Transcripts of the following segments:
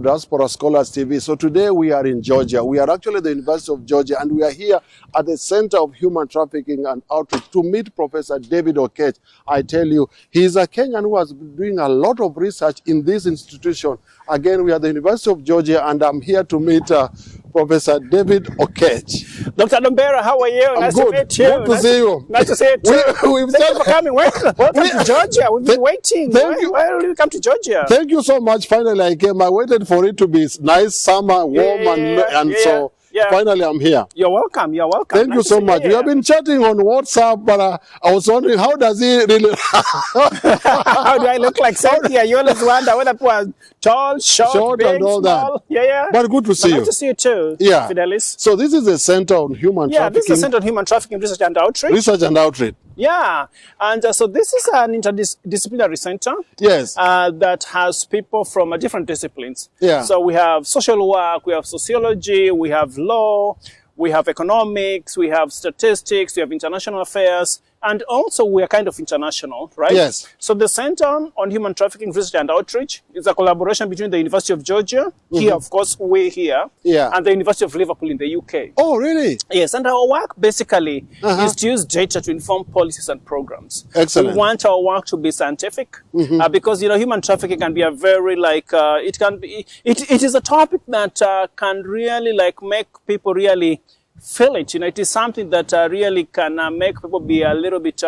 Diaspora Scholars TV. So today we are in Georgia. We are actually at the University of Georgia, and we are here at the Center of Human Trafficking and Outreach to meet Professor David Okech. I tell you, he is a Kenyan who has been doing a lot of research in this institution. Again, we are at the University of Georgia, and I'm here to meet Professor David Okech. Dr. Dombera, how are you? Nice to meet you. Good to see you. Nice to see you too. Thank you for coming. Welcome to Georgia. We've been waiting. Why did you come to Georgia? Thank you so much. Finally, I came. I waited for it to be nice, summer, warm, so finally I'm here. You're welcome. You're welcome. Thank you so much. We have been chatting on WhatsApp, but I was wondering, how does he really... How do I look like Cynthia? You always wonder whether people are tall, short, big, and all small. that. But good to see you. Nice to see you too, Fidelis. So this is the Center on Human Trafficking. This is the Center on Human Trafficking Research and Outreach. Research and Outreach. Yeah, and so this is an interdisciplinary center. Yes. That has people from different disciplines. Yeah. So we have social work, we have sociology, we have law, we have economics, we have statistics, we have international affairs, and also we are kind of international, right? Yes. So the Center on Human Trafficking Research and Outreach is a collaboration between the University of Georgia, here, of course, we're here, and the University of Liverpool in the UK. Oh, really? Yes, and our work basically is to use data to inform policies and programs. Excellent. We want our work to be scientific because, you know, human trafficking can be a very, it is a topic that can really, make people really feel it. You know, it is something that really can make people be a little bit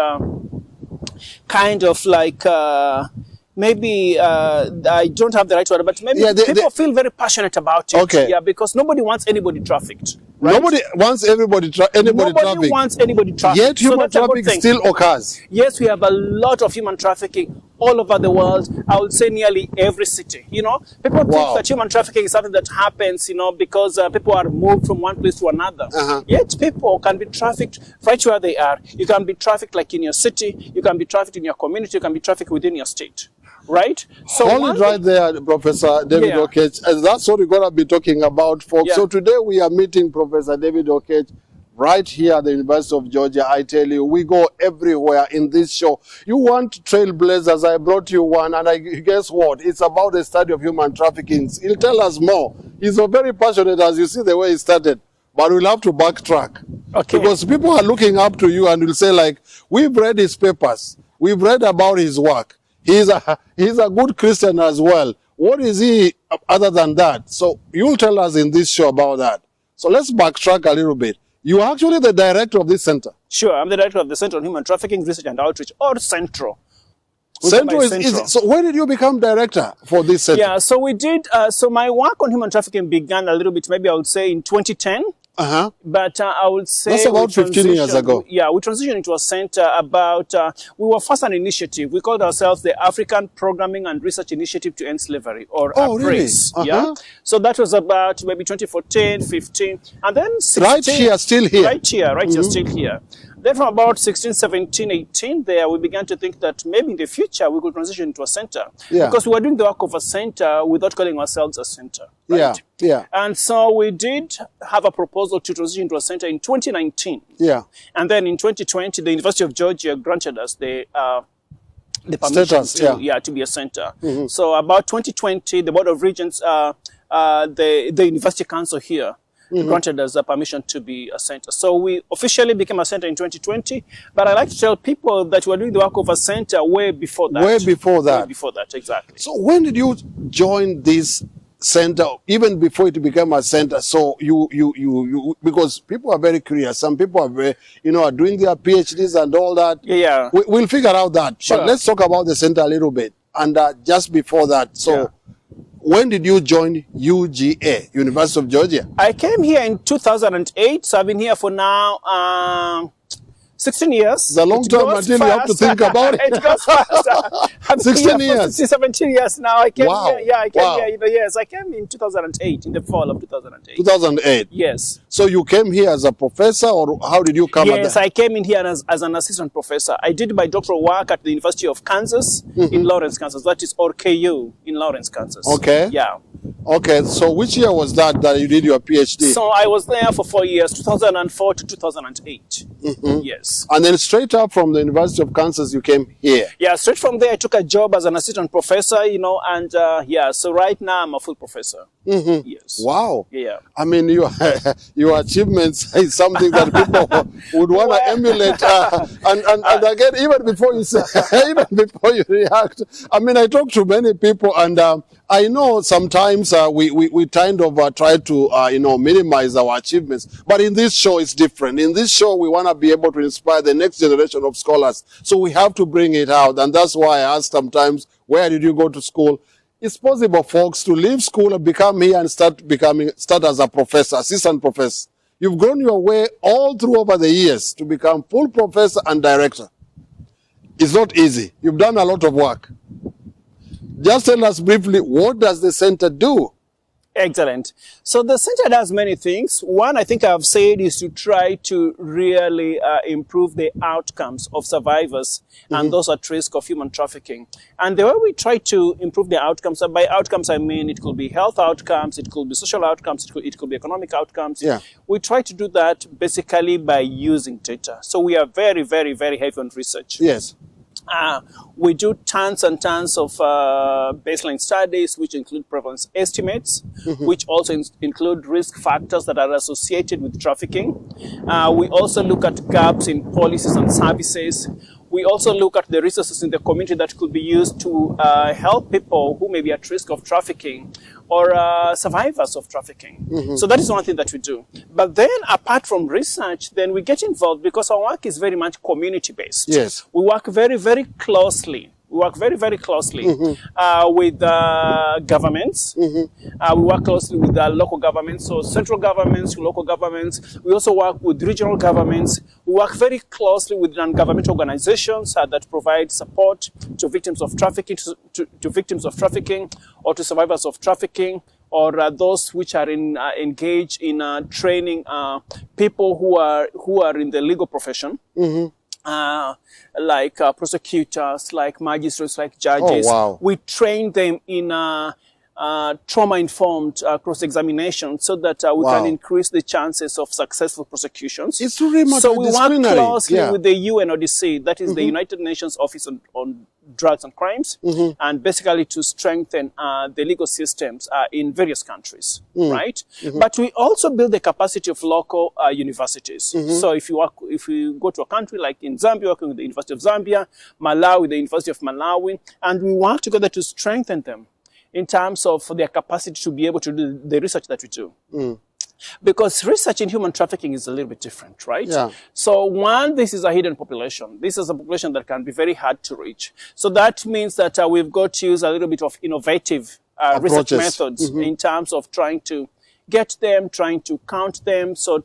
maybe I don't have the right word, but maybe people feel very passionate about it. Okay. Yeah, because nobody wants anybody trafficked. Right? Nobody wants anybody trafficked. Nobody wants anybody trafficked. Yet human trafficking still occurs. Yes, we have a lot of human trafficking all over the world. I would say nearly every city. You know, people think that human trafficking is something that happens, you know, because people are moved from one place to another. Yet people can be trafficked right where they are. You can be trafficked like in your city. You can be trafficked in your community. You can be trafficked within your state. Right? So hold it right there, Professor David Okech. And that's what we're going to be talking about, folks. So today we are meeting Professor David Okech right here at the University of Georgia. I tell you, we go everywhere in this show. You want trailblazers, I brought you one, and guess what? It's about the study of human trafficking. He'll tell us more. He's so very passionate, as you see the way he started. But we'll have to backtrack. Okay. Because people are looking up to you and will say, we've read his papers. We've read about his work. He's a good Christian as well. What is he other than that? So you'll tell us in this show about that. So let's backtrack a little bit. You are actually the director of this center. Sure, I'm the director of the Center on Human Trafficking Research and Outreach, or Centro. Centro is so when did you become director for this center? Yeah, so we did, so my work on human trafficking began a little bit, maybe I would say in 2010. But I would say that's about 15 years ago. Yeah, we transitioned into a center about, we were first an initiative. We called ourselves the African Programming and Research Initiative to End Slavery, or APRES. Really? Yeah. So that was about maybe 2014, 15, and then 16. Right here, still here. Right here, still here. Then from about 16, 17, 18 there, we began to think that maybe in the future we could transition into a center. Yeah. Because we were doing the work of a center without calling ourselves a center. Right? Yeah, yeah. And so we did have a proposal to transition into a center in 2019. Yeah. And then in 2020, the University of Georgia granted us the permission to be a center. So about 2020, the Board of Regents, the University Council here, granted us the permission to be a center. So we officially became a center in 2020, but I like to tell people that we're doing the work of a center way before that. Way before that. Way before that, exactly. So when did you join this center, even before it became a center? So you because people are very curious. Some people are very, are doing their PhDs and all that. Yeah. We'll figure out that. Sure. But let's talk about the center a little bit. And just before that, so when did you join UGA, University of Georgia? I came here in 2008, so I've been here for now 16 years. It's a long time until you have to think about it. It goes fast. 16 years. 17 years now. I came here. Yeah, I came here in the years. I came in 2008, in the fall of 2008. 2008? Yes. So you came here as a professor, or how did you come? Yes, I came in here as an assistant professor. I did my doctoral work at the University of Kansas in Lawrence, Kansas. That is ORKU in Lawrence, Kansas. Okay. Yeah. Okay, so which year was that you did your PhD? So I was there for 4 years, 2004 to 2008. Yes. And then straight up from the University of Kansas, you came here. Yeah, straight from there, I took a job as an assistant professor, you know, and yeah, so right now I'm a full professor. Yes. Wow. Yeah. I mean, your achievements is something that people would want to emulate. And again, even before you say, even before you react, I mean, I talk to many people, and I know sometimes we kind of try to you know, minimize our achievements, but in this show it's different. In this show we want to be able to inspire the next generation of scholars, so we have to bring it out. And that's why I ask sometimes, where did you go to school? It's possible, folks, to leave school and become here and start as a professor, assistant professor. You've grown your way all through over the years to become full professor and director. It's not easy. You've done a lot of work. Just tell us briefly, what does the center do? Excellent. So the center does many things. One, I think I've said, is to try to really improve the outcomes of survivors and those at risk of human trafficking. And the way we try to improve the outcomes, by outcomes I mean it could be health outcomes, it could be social outcomes, it could be economic outcomes. Yeah. We try to do that basically by using data. So we are very, very, very heavy on research. Yes. We do tons and tons of baseline studies, which include prevalence estimates, which also include risk factors that are associated with trafficking. We also look at gaps in policies and services. We also look at the resources in the community that could be used to help people who may be at risk of trafficking or survivors of trafficking. So that is one thing that we do. But then apart from research, then we get involved because our work is very much community-based. Yes. We work very, very closely. We work very, very closely with governments. We work closely with local governments, so central governments, local governments. We also work with regional governments. We work very closely with non-governmental organizations that provide support to victims of trafficking, to victims of trafficking, or to survivors of trafficking, or those which are engaged in training people who are in the legal profession. Like prosecutors, like magistrates, like judges. Oh, wow. We train them in trauma-informed cross-examination so that we can increase the chances of successful prosecutions. It's really much so we work closely with the UNODC, that is the United Nations Office on Drugs and Crimes, and basically to strengthen the legal systems in various countries, right? But we also build the capacity of local universities. So if you go to a country like in Zambia, working with the University of Zambia, Malawi, the University of Malawi, and we work together to strengthen them in terms of their capacity to be able to do the research that we do. Because research in human trafficking is a little bit different, right? Yeah. So one, this is a hidden population. This is a population that can be very hard to reach. So that means that we've got to use a little bit of innovative research methods in terms of trying to get them, trying to count them. So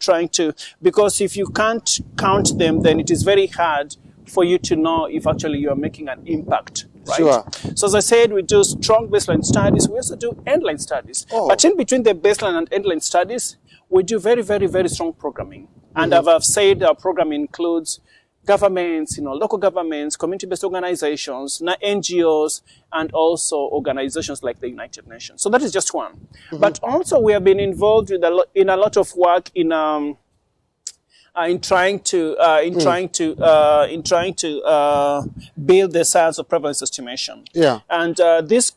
because if you can't count them, then it is very hard for you to know if actually you are making an impact, right? Sure. So as I said, we do strong baseline studies. We also do endline studies. But in between the baseline and endline studies, we do very, very, very strong programming. And as I've said, our program includes governments, local governments, community-based organizations, NGOs, and also organizations like the United Nations. So that is just one. But also we have been involved with in a lot of work in trying to build the science of prevalence estimation. Yeah. And this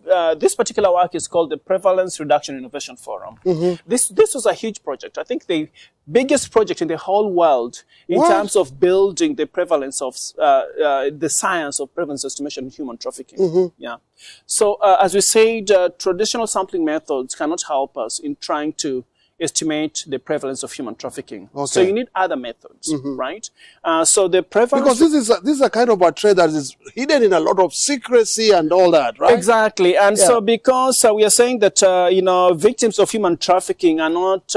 particular work is called the Prevalence Reduction Innovation Forum. This was a huge project. I think the biggest project in the whole world in terms of building the prevalence of the science of prevalence estimation in human trafficking. Yeah. So as we said, traditional sampling methods cannot help us in trying to estimate the prevalence of human trafficking. So you need other methods, right? So the prevalence... Because this is a kind of a trade that is hidden in a lot of secrecy and all that, right? Exactly. And so because we are saying that, victims of human trafficking are not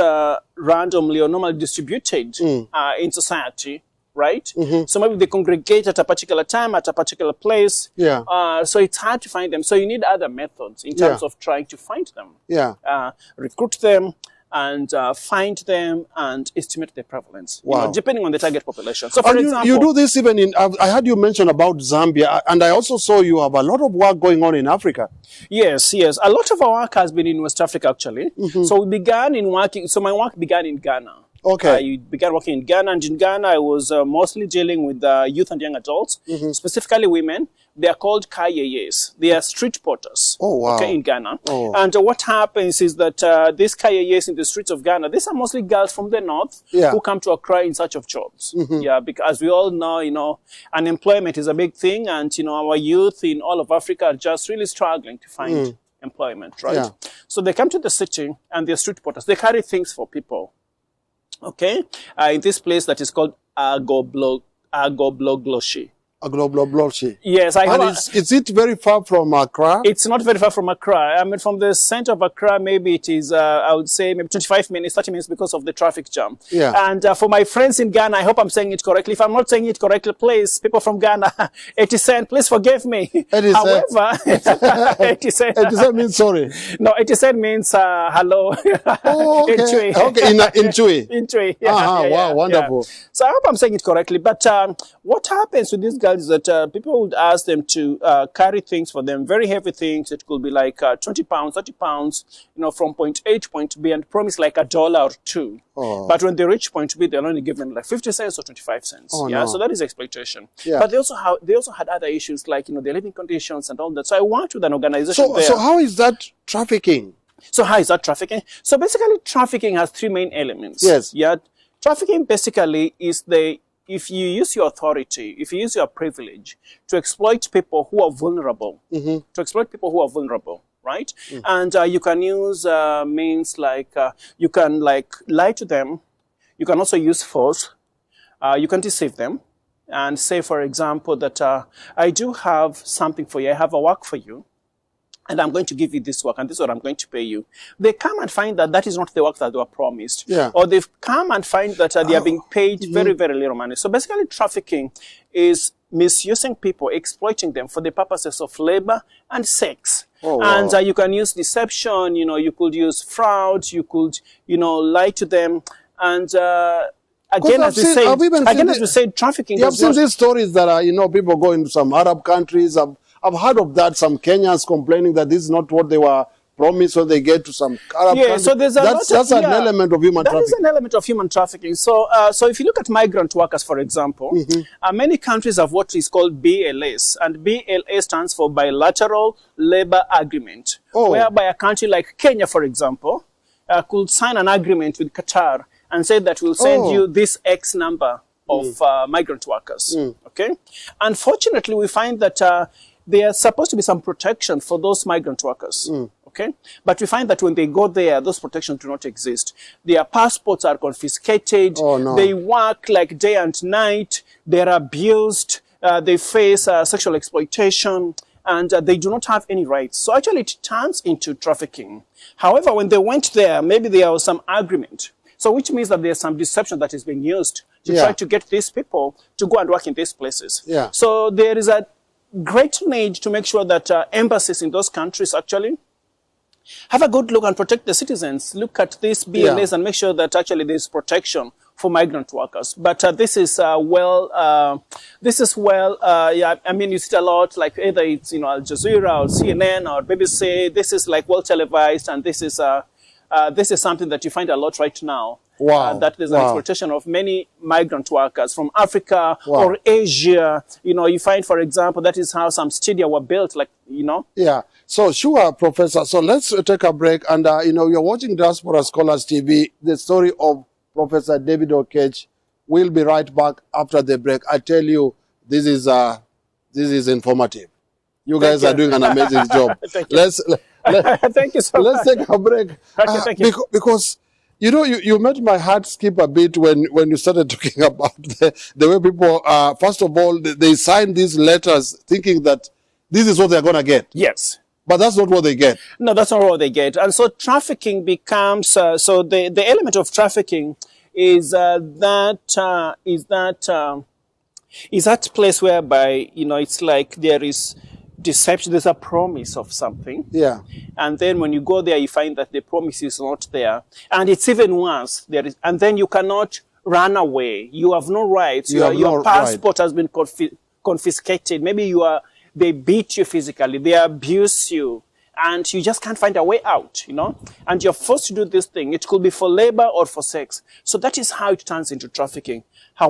randomly or normally distributed in society, right? So maybe they congregate at a particular time, at a particular place. Yeah. So it's hard to find them. So you need other methods in terms of trying to find them. Yeah. Recruit them, and find them and estimate their prevalence, depending on the target population. So for example... You do this even in... I heard you mention about Zambia, and I also saw you have a lot of work going on in Africa. Yes, yes. A lot of our work has been in West Africa, actually. So we began in working... So my work began in Ghana. I began working in Ghana, and in Ghana, I was mostly dealing with youth and young adults, specifically women. They are called kayeyes. They are street porters. Okay, in Ghana. And what happens is that these kayeyes in the streets of Ghana, these are mostly girls from the north who come to Accra in search of jobs. Because as we all know, unemployment is a big thing, and our youth in all of Africa are just really struggling to find employment, right? So they come to the city, and they're street porters. They carry things for people. Okay, in this place that is called Agoblogloshi. Agoblogloshi. Yes, is it very far from Accra? It's not very far from Accra. I mean, from the center of Accra, maybe it is, I would say, maybe 25 minutes, 30 minutes because of the traffic jam. And for my friends in Ghana, I hope I'm saying it correctly. If I'm not saying it correctly, please, people from Ghana, 80 cent, please forgive me. However, 80 cent. 80 cent means sorry. No, 80 cent means hello. Okay, in Chui. In Chui. Wow, wonderful. So I hope I'm saying it correctly. But what happens with these guys is that people would ask them to carry things for them, very heavy things. It could be like 20 pounds, 30 pounds, from point A to point B, and promise like $1 or $2. But when they reach point B, they'll only give them like 50 cents or 25 cents. So that is exploitation. But they also had other issues like, their living conditions and all that. So I worked with an organization there. So how is that trafficking? So how is that trafficking? So basically, trafficking has three main elements. Trafficking basically is if you use your authority, if you use your privilege to exploit people who are vulnerable, right? And you can use means like, you can lie to them. You can also use force. You can deceive them and say, for example, that I do have something for you. I have a work for you. And I'm going to give you this work, and this is what I'm going to pay you. They come and find that that is not the work that they were promised. Or they've come and find that they are being paid very, very little money. So basically, trafficking is misusing people, exploiting them for the purposes of labor and sex. And you can use deception, you could use fraud, you could, lie to them. And again, as we said, trafficking. You have seen these stories that are, people go into some Arab countries. I've heard of that, some Kenyans complaining that this is not what they were promised when they get to some Arab countries. So there's that's an element of human trafficking. That is an element of human trafficking. So if you look at migrant workers, for example, many countries have what is called BLS, and BLS stands for Bilateral Labor Agreement, whereby a country like Kenya, for example, could sign an agreement with Qatar and say that we'll send you this X number of migrant workers. Okay? Unfortunately, we find that there is supposed to be some protection for those migrant workers. Okay? But we find that when they go there, those protections do not exist. Their passports are confiscated. They work like day and night. They're abused. They face sexual exploitation. And they do not have any rights. So actually, it turns into trafficking. However, when they went there, maybe there was some agreement. So which means that there's some deception that is being used to try to get these people to go and work in these places. So there is a great need to make sure that embassies in those countries actually have a good look and protect the citizens. Look at this BLS and make sure that actually there's protection for migrant workers. But this is I mean, you see it a lot, like either it's, Al Jazeera or CNN or BBC. This is like well televised, and this is something that you find a lot right now. That there's an exploitation of many migrant workers from Africa or Asia. You find, for example, that is how some stadia were built, So sure, Professor. So let's take a break. And, you're watching Diaspora Scholars TV, the story of Professor David Okech. We'll be right back after the break. I tell you, this is informative. You guys are doing an amazing job. Thank you so much. Let's take a break. Thank you. Because you made my heart skip a bit when you started talking about the way people, first of all, they sign these letters thinking that this is what they're going to get. Yes. But that's not what they get. No, that's not what they get. And so trafficking becomes, so the element of trafficking is that place whereby, it's like there is deception, there's a promise of something. And then when you go there, you find that the promise is not there. And it's even worse. And then you cannot run away. You have no rights. Your passport has been confiscated. Maybe they beat you physically. They abuse you. and you just can't find a way out, you know, and you're forced to do this thing. It could be for labor or for sex. So that is how it turns into trafficking. However,